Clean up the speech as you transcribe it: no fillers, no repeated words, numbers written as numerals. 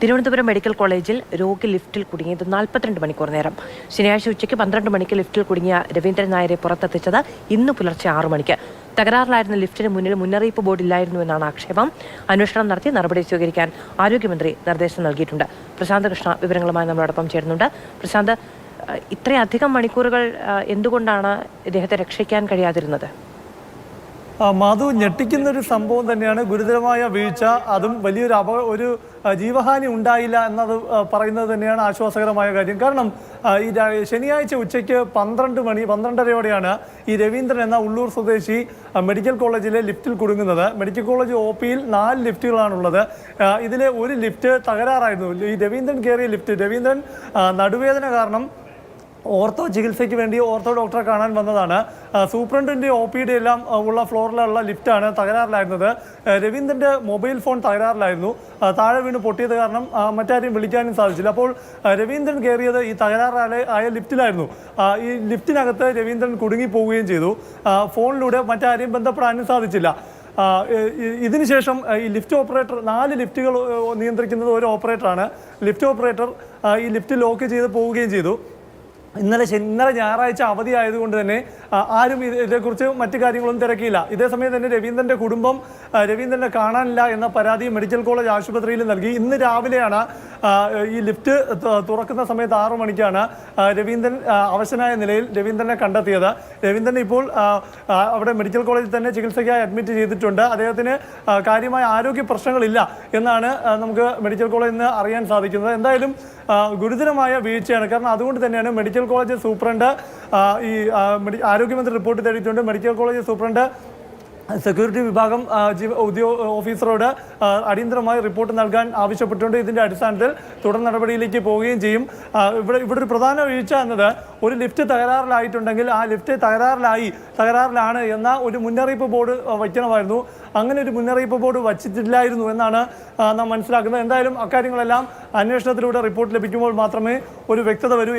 Thiruvananthapuram medical കോളേജിൽ രോഗി ലിഫ്റ്റിൽ കുടുങ്ങിയത് 42 മണിക്കൂർ നേരം. ശനിയാഴ്ച ഉച്ചയ്ക്ക് 12 മണിക്ക് ലിഫ്റ്റിൽ കുടുങ്ങിയ രവീന്ദ്രൻ നായരെ പുറത്തെത്തിച്ചത് ഇന്ന് പുലർച്ചെ 6 മണിക്ക്. തകരാറിലായിരുന്ന ലിഫ്റ്റിന് മുന്നിൽ മുന്നറിയിപ്പ് ബോർഡ് ഇല്ലായിരുന്നുവെന്നാണ് ആക്ഷേപം. അന്വേഷണം നടത്തി നടപടി സ്വീകരിക്കാൻ ആരോഗ്യമന്ത്രി നിർദ്ദേശം നൽകിയിട്ടുണ്ട്. പ്രശാന്ത് കൃഷ്ണ വിവരങ്ങളുമായി നമ്മളോടൊപ്പം ചേരുന്നുണ്ട്. പ്രശാന്ത്, ഇത്രയധികം മണിക്കൂറുകൾ എന്തുകൊണ്ടാണ് ഇദ്ദേഹത്തെ രക്ഷിക്കാൻ കഴിയാതിരുന്നത്? മാധു, ഞെട്ടിക്കുന്നൊരു സംഭവം തന്നെയാണ്. ഗുരുതരമായ വീഴ്ച, അതും വലിയൊരു ജീവഹാനി ഉണ്ടായില്ല എന്നത് പറയുന്നത് തന്നെയാണ് ആശ്വാസകരമായ കാര്യം. കാരണം ഈ ശനിയാഴ്ച ഉച്ചയ്ക്ക് 12:30 ഈ രവീന്ദ്രൻ എന്ന ഉള്ളൂർ സ്വദേശി മെഡിക്കൽ കോളേജിലെ ലിഫ്റ്റിൽ കുടുങ്ങുന്നത്. Medical college OPയിൽ 4 ലിഫ്റ്റുകളാണുള്ളത്. ഇതിലെ ഒരു ലിഫ്റ്റ് തകരാറായിരുന്നു. ഈ രവീന്ദ്രൻ കയറിയ ലിഫ്റ്റ്, രവീന്ദ്രൻ നടുവേദന കാരണം ഓർത്തോ ചികിത്സയ്ക്ക് വേണ്ടി ഓർത്തോ ഡോക്ടറെ കാണാൻ വന്നതാണ്. സൂപ്രണ്ടിൻ്റെ OPയുടെ എല്ലാം ഉള്ള ഫ്ലോറിലുള്ള ലിഫ്റ്റാണ് തകരാറിലായിരുന്നത്. രവീന്ദ്രൻ്റെ മൊബൈൽ ഫോൺ തകരാറിലായിരുന്നു. താഴെ വീണ് പൊട്ടിയത് കാരണം മറ്റാരെയും വിളിക്കാനും സാധിച്ചില്ല. അപ്പോൾ രവീന്ദ്രൻ കയറിയത് ഈ തകരാറായ ലിഫ്റ്റിലായിരുന്നു. ഈ ലിഫ്റ്റിനകത്ത് രവീന്ദ്രൻ കുടുങ്ങിപ്പോവുകയും ചെയ്തു. ഫോണിലൂടെ മറ്റാരെയും ബന്ധപ്പെടാനും സാധിച്ചില്ല. ഇതിനുശേഷം ഈ ലിഫ്റ്റ് ഓപ്പറേറ്റർ, 4 ലിഫ്റ്റുകൾ നിയന്ത്രിക്കുന്നത് ഒരു ഓപ്പറേറ്ററാണ്. ലിഫ്റ്റ് ഓപ്പറേറ്റർ ഈ ലിഫ്റ്റ് ലോക്ക് ചെയ്ത് പോവുകയും ചെയ്തു. ഇന്നലെ ഞായറാഴ്ച അവധി ആയതുകൊണ്ട് തന്നെ ആരും ഇതേക്കുറിച്ച് മറ്റു കാര്യങ്ങളൊന്നും തിരക്കിയില്ല. ഇതേസമയം തന്നെ രവീന്ദ്രൻ്റെ കുടുംബം രവീന്ദ്രനെ കാണാനില്ല എന്ന പരാതി മെഡിക്കൽ കോളേജ് ആശുപത്രിയിൽ നൽകി. ഇന്ന് രാവിലെയാണ് ഈ ലിഫ്റ്റ് തുറക്കുന്ന സമയത്ത് 6 മണിക്കാണ് രവീന്ദ്രൻ അവശനായ നിലയിൽ രവീന്ദ്രനെ കണ്ടെത്തിയത്. രവീന്ദ്രൻ ഇപ്പോൾ അവിടെ മെഡിക്കൽ കോളേജിൽ തന്നെ ചികിത്സയ്ക്കായി അഡ്മിറ്റ് ചെയ്തിട്ടുണ്ട്. അദ്ദേഹത്തിന് കാര്യമായ ആരോഗ്യ പ്രശ്നങ്ങളില്ല എന്നാണ് നമുക്ക് മെഡിക്കൽ കോളേജിൽ നിന്ന് അറിയാൻ സാധിക്കുന്നത്. എന്തായാലും ഗുരുതരമായ വീഴ്ചയാണ്. കാരണം അതുകൊണ്ട് തന്നെയാണ് മെഡിക്കൽ കോളേജ് സൂപ്രണ്ട് ഈ ആരോഗ്യമന്ത്രി റിപ്പോർട്ട് തേടിയിട്ടുണ്ട്. മെഡിക്കൽ കോളേജ് സൂപ്രണ്ട് സെക്യൂരിറ്റി വിഭാഗം ഓഫീസറോട് അടിയന്തരമായി റിപ്പോർട്ട് നൽകാൻ ആവശ്യപ്പെട്ടിട്ടുണ്ട്. ഇതിൻ്റെ അടിസ്ഥാനത്തിൽ തുടർ നടപടിയിലേക്ക് പോവുകയും ചെയ്യും. ഇവിടെ ഒരു പ്രധാന വീഴ്ച എന്നത്, ഒരു ലിഫ്റ്റ് തകരാറിലായിട്ടുണ്ടെങ്കിൽ ആ ലിഫ്റ്റ് തകരാറിലാണ് എന്ന ഒരു മുന്നറിയിപ്പ് ബോർഡ് വയ്ക്കണമായിരുന്നു. അങ്ങനെ ഒരു മുന്നറിയിപ്പ് ബോർഡ് വച്ചിട്ടില്ലായിരുന്നു എന്നാണ് നാം മനസ്സിലാക്കുന്നത്. എന്തായാലും അക്കാര്യങ്ങളെല്ലാം അന്വേഷണത്തിലൂടെ റിപ്പോർട്ട് ലഭിക്കുമ്പോൾ മാത്രമേ ഒരു വ്യക്തത വരൂ.